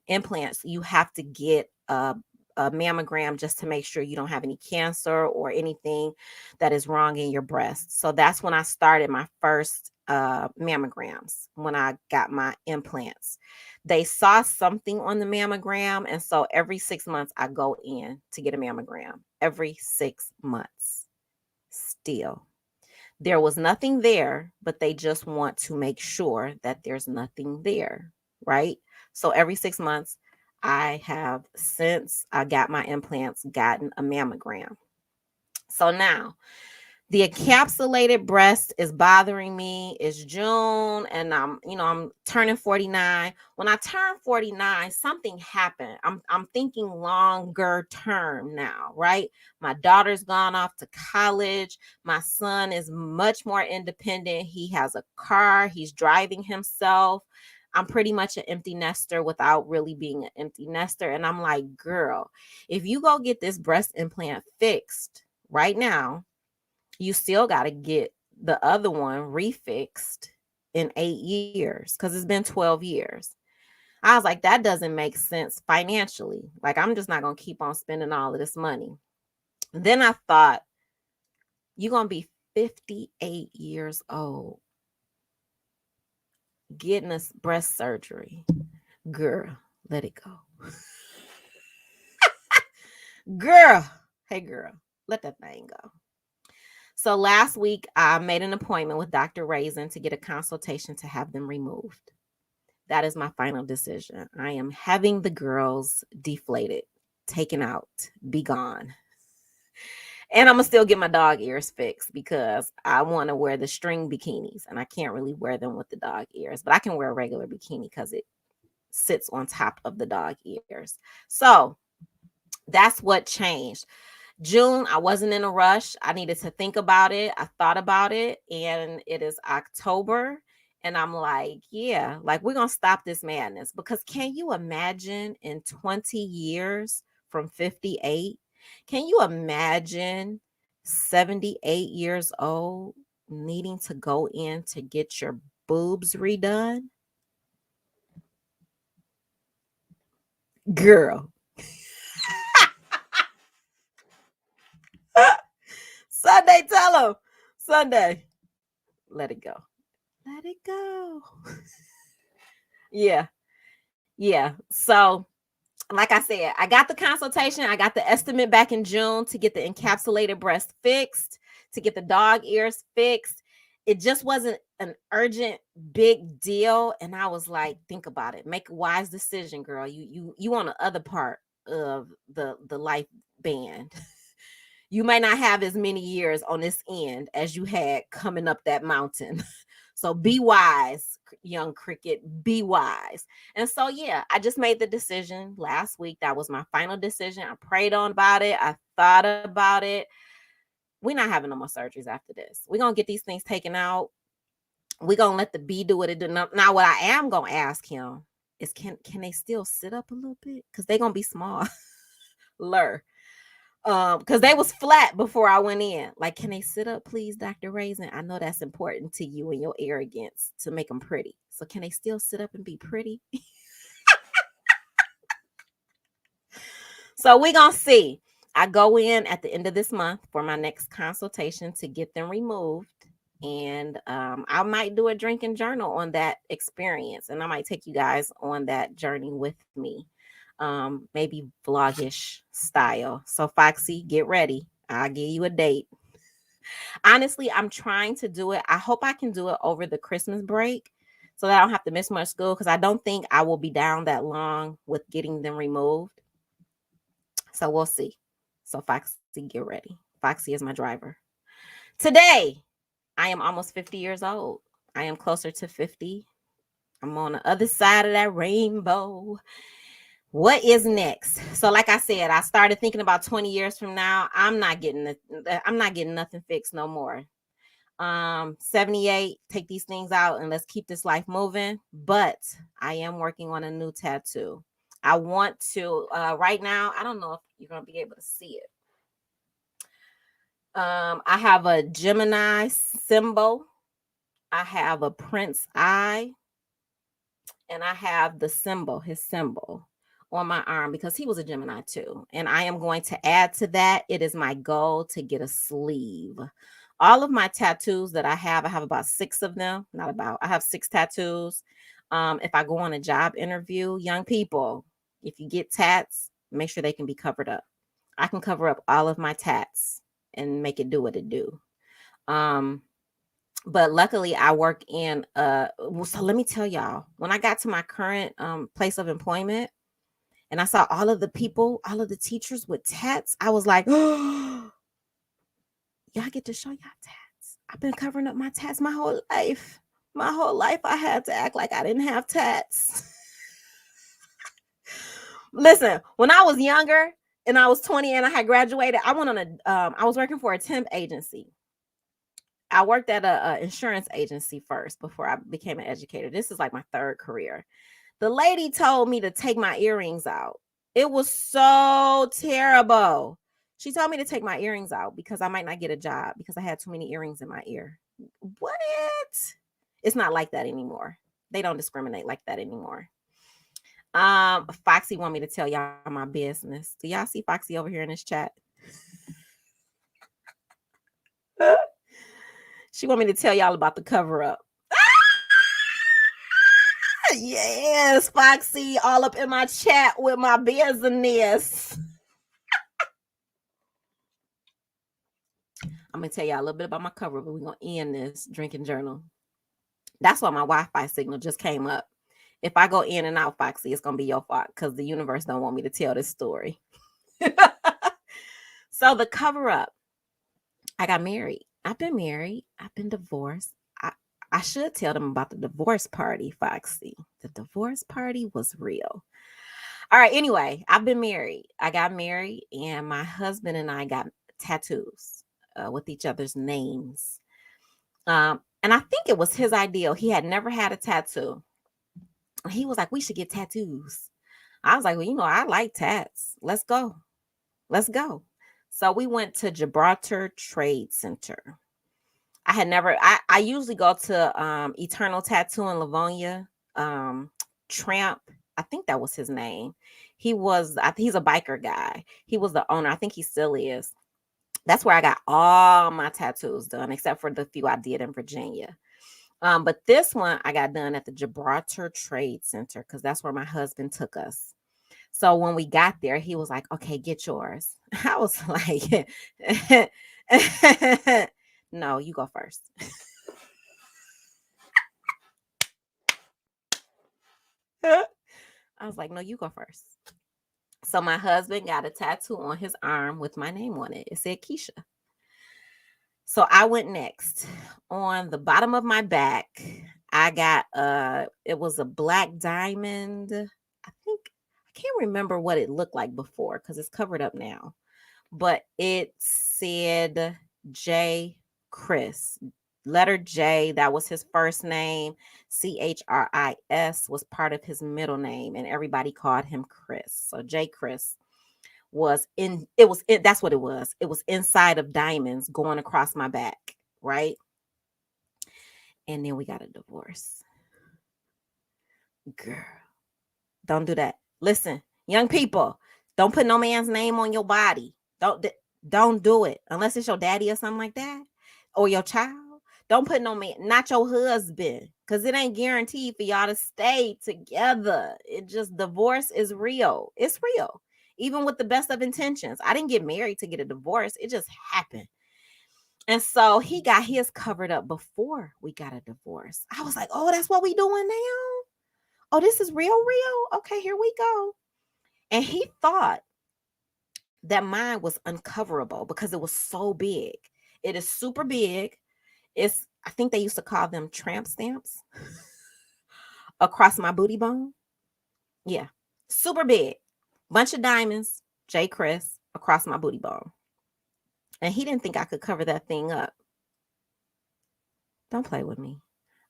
implants, you have to get a mammogram just to make sure you don't have any cancer or anything that is wrong in your breast. So that's when I started my first mammograms, when I got my implants. They saw something on the mammogram, and so every 6 months I go in to get a mammogram. Every 6 months. Still, there was nothing there, but they just want to make sure that there's nothing there, right? So every 6 months, I have, since I got my implants, gotten a mammogram. So now, the encapsulated breast is bothering me. It's June and I'm turning 49. When I turn 49, something happened. I'm thinking longer term now, right? My daughter's gone off to college. My son is much more independent. He has a car. He's driving himself. I'm pretty much an empty nester without really being an empty nester. And I'm like, girl, if you go get this breast implant fixed right now, you still got to get the other one refixed in 8 years because it's been 12 years. I was like, that doesn't make sense financially. Like, I'm just not going to keep on spending all of this money. Then I thought, you're going to be 58 years old getting a breast surgery. Girl, let it go. Girl, hey girl, let that thing go. So last week, I made an appointment with Dr. Raisin to get a consultation to have them removed. That is my final decision. I am having the girls deflated, taken out, be gone. And I'm going to still get my dog ears fixed because I want to wear the string bikinis, and I can't really wear them with the dog ears, but I can wear a regular bikini because it sits on top of the dog ears. So that's what changed. June, I wasn't in a rush. I needed to think about it. I thought about it, and it is October. And I'm like, yeah, like we're going to stop this madness, because can you imagine in 20 years from 58? Can you imagine 78 years old needing to go in to get your boobs redone? Girl. Sunday, tell them. Sunday. Let it go. Let it go. Yeah. So, like I said, I got the consultation. I got the estimate back in June to get the encapsulated breast fixed, to get the dog ears fixed. It just wasn't an urgent big deal. And I was like, think about it. Make a wise decision, girl. You on the other part of the life band. You may not have as many years on this end as you had coming up that mountain. So be wise, young cricket, be wise. And so, yeah, I just made the decision last week. That was my final decision. I prayed on about it. I thought about it. We're not having no more surgeries after this. We're going to get these things taken out. We're going to let the bee do what it do. Now, what I am going to ask him is, can they still sit up a little bit? Because they're going to be small. Because they was flat before I went in. Like, can they sit up, please, Dr. Raisin? I know that's important to you and your arrogance to make them pretty. So can they still sit up and be pretty? So we're going to see. I go in at the end of this month for my next consultation to get them removed. And I might do a drinking journal on that experience. And I might take you guys on that journey with me. Maybe vlogish style. So Foxy, get ready. I'll give you a date. Honestly, I'm trying to do it. I hope I can do it over the Christmas break so that I don't have to miss much school, because I don't think I will be down that long with getting them removed. So we'll see. So Foxy, get ready. Foxy is my driver. Today, I am almost 50 years old. I am closer to 50. I'm on the other side of that rainbow. What is next? So like I said, I started thinking about 20 years from now. I'm not getting nothing fixed no more. 78, take these things out and let's keep this life moving. But I am working on a new tattoo. I want to right now, I don't know if you're going to be able to see it. I have a Gemini symbol. I have a Prince eye. And I have the symbol, his symbol, on my arm, because he was a Gemini too. And I am going to add to that. It is my goal to get a sleeve. All of my tattoos that I have about 6 of them. I have 6 tattoos. If I go on a job interview, young people, if you get tats, make sure they can be covered up. I can cover up all of my tats and make it do what it do. But luckily I work in so let me tell y'all, when I got to my current place of employment and I saw all of the people, all of the teachers with tats, I was like, oh, y'all get to show y'all tats. I've been covering up my tats my whole life. I had to act like I didn't have tats. Listen, when I was younger and I was 20 and I had graduated, I was working for a temp agency. I worked at a insurance agency first before I became an educator. This is like my 3rd career. The lady told me to take my earrings out. It was so terrible. She told me to take my earrings out because I might not get a job because I had too many earrings in my ear. What? It's not like that anymore. They don't discriminate like that anymore. Foxy want me to tell y'all my business. Do y'all see Foxy over here in this chat? She want me to tell y'all about the cover up. Yes, Foxy, all up in my chat with my business. I'm gonna tell y'all a little bit about my cover, but we're gonna end this drinking journal. That's why my Wi-Fi signal just came up. If I go in and out, Foxy, it's gonna be your fault because the universe don't want me to tell this story. So the cover up. I got married. I've been married. I've been divorced. I should tell them about the divorce party, Foxy. The divorce party was real. All right. Anyway, I've been married. I got married, and my husband and I got tattoos with each other's names. And I think it was his idea. He had never had a tattoo. He was like, we should get tattoos. I was like, well, I like tats. Let's go. Let's go. So we went to Gibraltar Trade Center. I usually go to Eternal Tattoo in Livonia. Tramp, I think that was his name. He's a biker guy. He was the owner. I think he still is. That's where I got all my tattoos done, except for the few I did in Virginia. But this one I got done at the Gibraltar Trade Center because that's where my husband took us. So when we got there, he was like, okay, get yours. I was like, no, you go first. I was like, no, you go first. So my husband got a tattoo on his arm with my name on it. It said Keisha. So I went next. On the bottom of my back, I got it was a black diamond. I can't remember what it looked like before because it's covered up now. But it said J. Chris. Letter J, that was his first name. CHRIS was part of his middle name, and everybody called him Chris. So J. Chris that's what it was. It was inside of diamonds going across my back, right? And then we got a divorce. Girl, don't do that. Listen, young people, don't put no man's name on your body. Don't do it unless it's your daddy or something like that, or your child. Don't put no man, not your husband, because it ain't guaranteed for y'all to stay together. Divorce is real. It's real. Even with the best of intentions. I didn't get married to get a divorce. It just happened. And so he got his covered up before we got a divorce. I was like, oh, that's what we doing now? Oh, this is real. Okay, here we go. And he thought that mine was uncoverable because it was so big. It is super big. I think they used to call them tramp stamps across my booty bone. Yeah, super big. Bunch of diamonds, J. Chris, across my booty bone. And he didn't think I could cover that thing up. Don't play with me.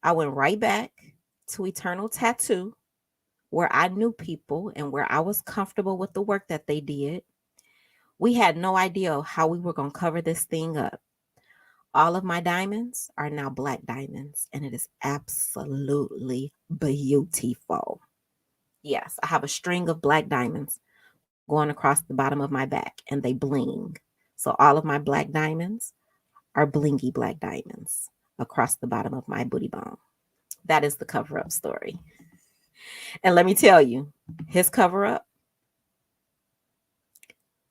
I went right back to Eternal Tattoo, where I knew people and where I was comfortable with the work that they did. We had no idea how we were going to cover this thing up. All of my diamonds are now black diamonds, and it is absolutely beautiful. Yes, I have a string of black diamonds going across the bottom of my back, and they bling. So all of my black diamonds are blingy black diamonds across the bottom of my booty bone. That is the cover-up story. And let me tell you, his cover-up,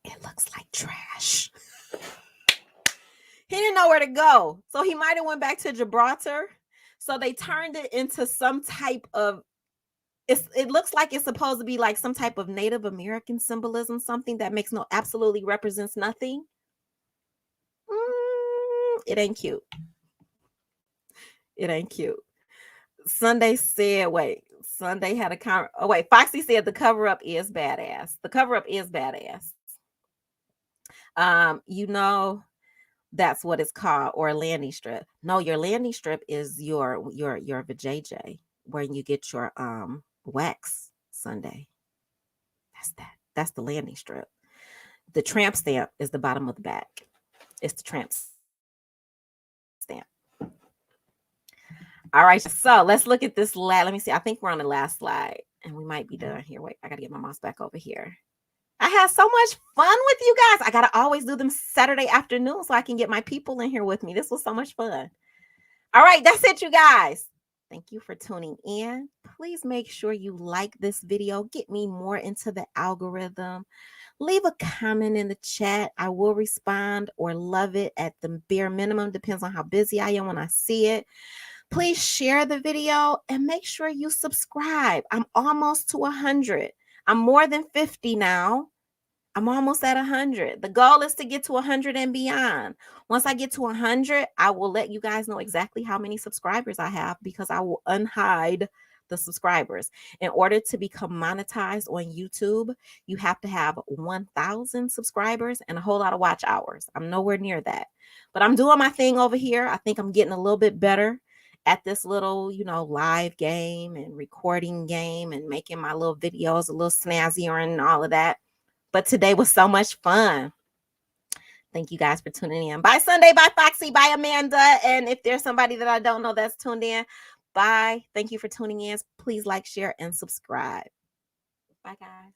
it looks like trash. He didn't know where to go. So he might have went back to Gibraltar. So they turned it into some type of, it looks like it's supposed to be like some type of Native American symbolism, something that absolutely represents nothing. It ain't cute. It ain't cute. Sunday had a comment. Oh, wait. Foxy said the cover up is badass. The cover up is badass. That's what it's called, or a landing strip. No, your landing strip is your vajayjay, where you get your wax Sunday. That's the landing strip. The tramp stamp is the bottom of the back. It's the tramp stamp. All right, so let's look at this. Let me see. I think we're on the last slide. And we might be done here. Wait, I got to get my mouse back over here. I had so much fun with you guys. I got to always do them Saturday afternoon so I can get my people in here with me. This was so much fun. All right, that's it, you guys. Thank you for tuning in. Please make sure you like this video. Get me more into the algorithm. Leave a comment in the chat. I will respond or love it at the bare minimum. Depends on how busy I am when I see it. Please share the video and make sure you subscribe. I'm almost to 100. I'm more than 50 now. I'm almost at 100. The goal is to get to 100 and beyond. Once I get to 100, I will let you guys know exactly how many subscribers I have because I will unhide the subscribers. In order to become monetized on YouTube, you have to have 1,000 subscribers and a whole lot of watch hours. I'm nowhere near that. But I'm doing my thing over here. I think I'm getting a little bit better at this little, live game and recording game and making my little videos a little snazzier and all of that. But today was so much fun. Thank you guys for tuning in. Bye Sunday, bye Foxy, bye Amanda. And if there's somebody that I don't know that's tuned in, bye. Thank you for tuning in. Please like, share, and subscribe. Bye, guys.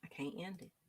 I can't end it.